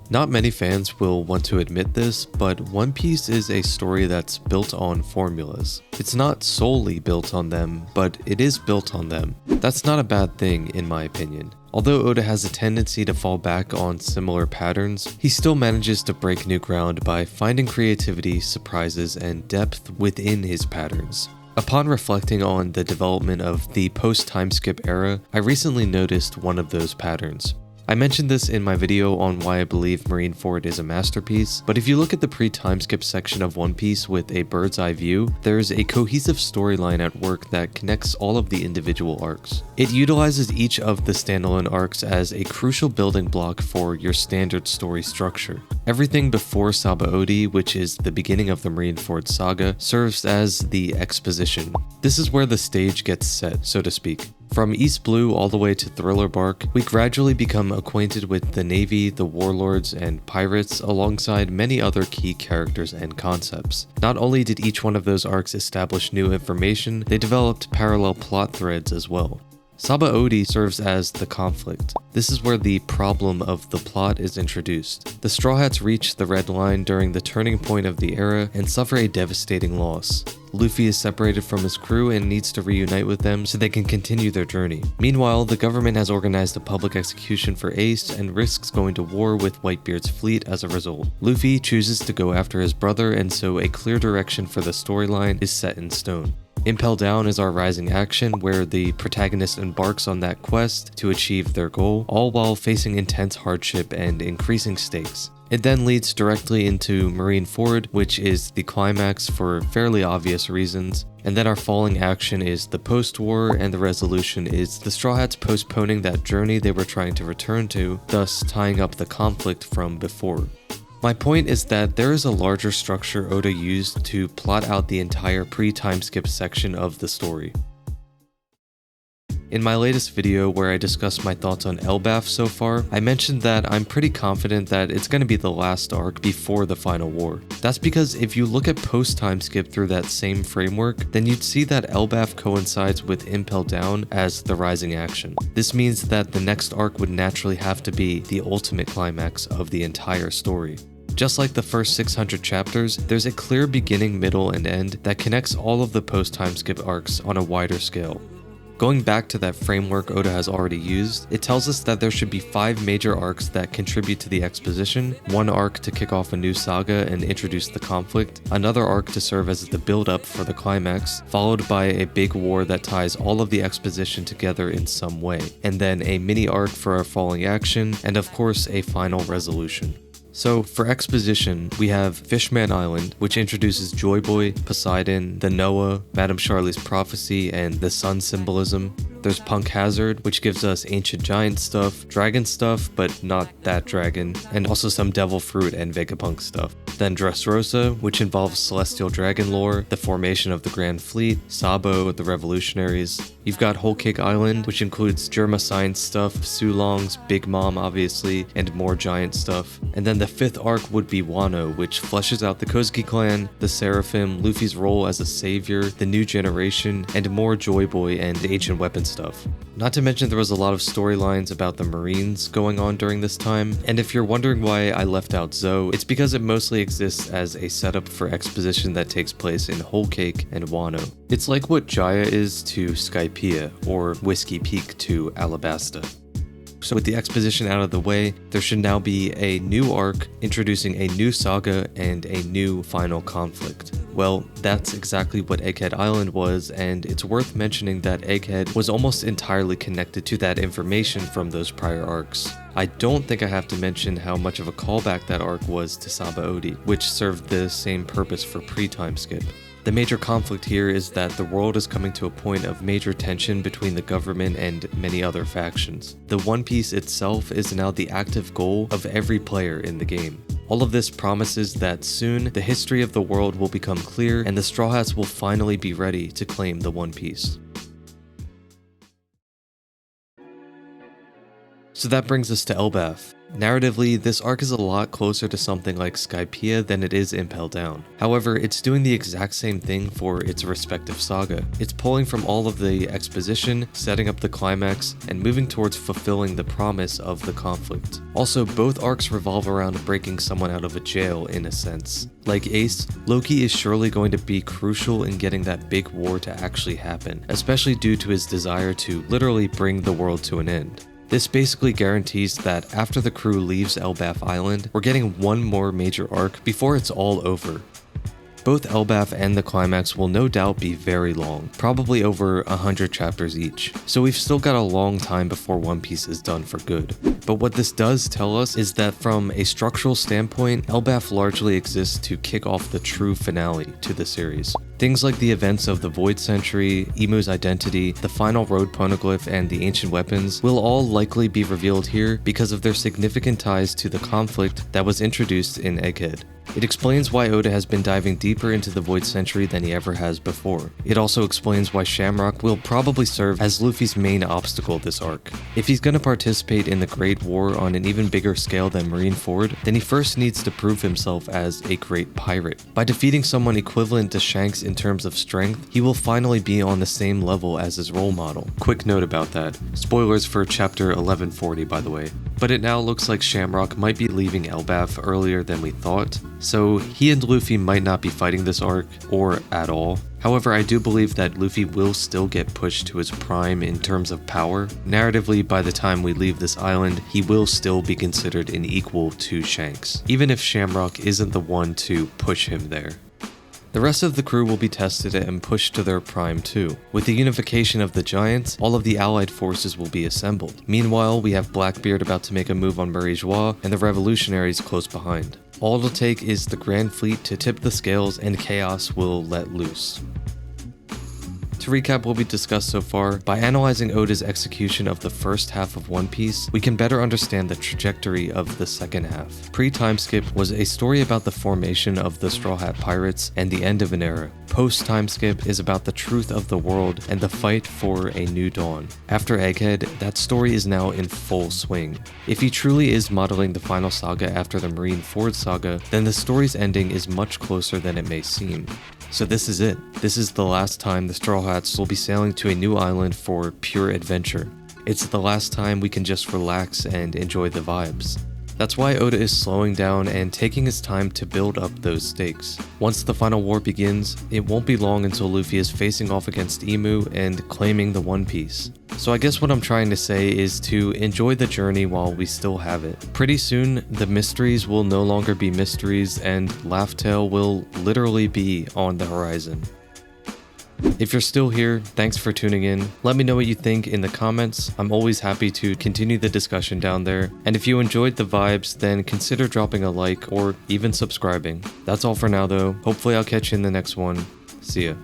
Not many fans will want to admit this, but One Piece is a story that's built on formulas. It's not solely built on them, but it is built on them. That's not a bad thing in my opinion. Although Oda has a tendency to fall back on similar patterns, he still manages to break new ground by finding creativity, surprises, and depth within his patterns. Upon reflecting on the development of the post-time skip era, I recently noticed one of those patterns. I mentioned this in my video on why I believe Marineford is a masterpiece, but if you look at the pre-time skip section of One Piece with a bird's eye view, there's a cohesive storyline at work that connects all of the individual arcs. It utilizes each of the standalone arcs as a crucial building block for your standard story structure. Everything before Sabaody, which is the beginning of the Marineford saga, serves as the exposition. This is where the stage gets set, so to speak. From East Blue all the way to Thriller Bark, we gradually become acquainted with the Navy, the warlords, and pirates alongside many other key characters and concepts. Not only did each one of those arcs establish new information, they developed parallel plot threads as well. Sabaody serves as the conflict. This is where the problem of the plot is introduced. The Straw Hats reach the Red Line during the turning point of the era and suffer a devastating loss. Luffy is separated from his crew and needs to reunite with them so they can continue their journey. Meanwhile, the government has organized a public execution for Ace and risks going to war with Whitebeard's fleet as a result. Luffy chooses to go after his brother, and so a clear direction for the storyline is set in stone. Impel Down is our rising action, where the protagonist embarks on that quest to achieve their goal, all while facing intense hardship and increasing stakes. It then leads directly into Marineford, which is the climax for fairly obvious reasons, and then our falling action is the post-war, and the resolution is the Straw Hats postponing that journey they were trying to return to, thus tying up the conflict from before. My point is that there is a larger structure Oda used to plot out the entire pre-time skip section of the story. In my latest video where I discussed my thoughts on Elbaph so far, I mentioned that I'm pretty confident that it's going to be the last arc before the final war. That's because if you look at post-time skip through that same framework, then you'd see that Elbaph coincides with Impel Down as the rising action. This means that the next arc would naturally have to be the ultimate climax of the entire story. Just like the first 600 chapters, there's a clear beginning, middle, and end that connects all of the post-time skip arcs on a wider scale. Going back to that framework Oda has already used, it tells us that there should be 5 major arcs that contribute to the exposition, 1 arc to kick off a new saga and introduce the conflict, another arc to serve as the build-up for the climax, followed by a big war that ties all of the exposition together in some way, and then a mini arc for our falling action, and of course a final resolution. So for exposition, we have Fishman Island, which introduces Joy Boy, Poseidon, the Noah, Madame Charlie's prophecy, and the sun symbolism. There's Punk Hazard, which gives us ancient giant stuff, dragon stuff, but not that dragon, and also some devil fruit and Vegapunk stuff. Then Dressrosa, which involves celestial dragon lore, the formation of the Grand Fleet, Sabo, the revolutionaries. You've got Whole Cake Island, which includes Germa science stuff, Sulongs, Big Mom obviously, and more giant stuff. And then the 5th arc would be Wano, which fleshes out the Kozuki clan, the Seraphim, Luffy's role as a savior, the new generation, and more Joy Boy and ancient weapon stuff. Not to mention there was a lot of storylines about the Marines going on during this time, and if you're wondering why I left out Zoe, it's because it mostly exists as a setup for exposition that takes place in Whole Cake and Wano. It's like what Jaya is to Skypiea, or Whiskey Peak to Alabasta. So with the exposition out of the way, there should now be a new arc introducing a new saga and a new final conflict. Well, that's exactly what Egghead Island was, and it's worth mentioning that Egghead was almost entirely connected to that information from those prior arcs. I don't think I have to mention how much of a callback that arc was to Sabaody, which served the same purpose for pre-time skip. The major conflict here is that the world is coming to a point of major tension between the government and many other factions. The One Piece itself is now the active goal of every player in the game. All of this promises that soon the history of the world will become clear and the Straw Hats will finally be ready to claim the One Piece. So that brings us to Elbaph. Narratively, this arc is a lot closer to something like Skypiea than it is Impel Down. However, it's doing the exact same thing for its respective saga. It's pulling from all of the exposition, setting up the climax, and moving towards fulfilling the promise of the conflict. Also, both arcs revolve around breaking someone out of a jail in a sense. Like Ace, Loki is surely going to be crucial in getting that big war to actually happen, especially due to his desire to literally bring the world to an end. This basically guarantees that after the crew leaves Elbaph Island, we're getting one more major arc before it's all over. Both Elbaph and the climax will no doubt be very long, probably over 100 chapters each, so we've still got a long time before One Piece is done for good. But what this does tell us is that from a structural standpoint, Elbaph largely exists to kick off the true finale to the series. Things like the events of the Void Century, Imu's identity, the final road poneglyph, and the ancient weapons will all likely be revealed here because of their significant ties to the conflict that was introduced in Egghead. It explains why Oda has been diving deeper into the Void Century than he ever has before. It also explains why Shamrock will probably serve as Luffy's main obstacle this arc. If he's gonna participate in the Great War on an even bigger scale than Marineford, then he first needs to prove himself as a great pirate. By defeating someone equivalent to Shanks in terms of strength, he will finally be on the same level as his role model. Quick note about that. Spoilers for chapter 1140, by the way. But it now looks like Shamrock might be leaving Elbaph earlier than we thought, so he and Luffy might not be fighting this arc, or at all. However, I do believe that Luffy will still get pushed to his prime in terms of power. Narratively, by the time we leave this island, he will still be considered an equal to Shanks, even if Shamrock isn't the one to push him there. The rest of the crew will be tested and pushed to their prime too. With the unification of the Giants, all of the allied forces will be assembled. Meanwhile, we have Blackbeard about to make a move on Murray Joie and the revolutionaries close behind. All it'll take is the Grand Fleet to tip the scales and chaos will let loose. To recap what we discussed so far, by analyzing Oda's execution of the first half of One Piece, we can better understand the trajectory of the second half. Pre-time skip was a story about the formation of the Straw Hat Pirates and the end of an era. Post-time skip is about the truth of the world and the fight for a new dawn. After Egghead, that story is now in full swing. If he truly is modeling the final saga after the Marineford saga, then the story's ending is much closer than it may seem. So this is it. This is the last time the Straw Hats will be sailing to a new island for pure adventure. It's the last time we can just relax and enjoy the vibes. That's why Oda is slowing down and taking his time to build up those stakes. Once the final war begins, it won't be long until Luffy is facing off against Imu and claiming the One Piece. So I guess what I'm trying to say is to enjoy the journey while we still have it. Pretty soon, the mysteries will no longer be mysteries and Laugh Tale will literally be on the horizon. If you're still here, thanks for tuning in. Let me know what you think in the comments. I'm always happy to continue the discussion down there. And if you enjoyed the vibes, then consider dropping a like or even subscribing. That's all for now though. Hopefully I'll catch you in the next one. See ya.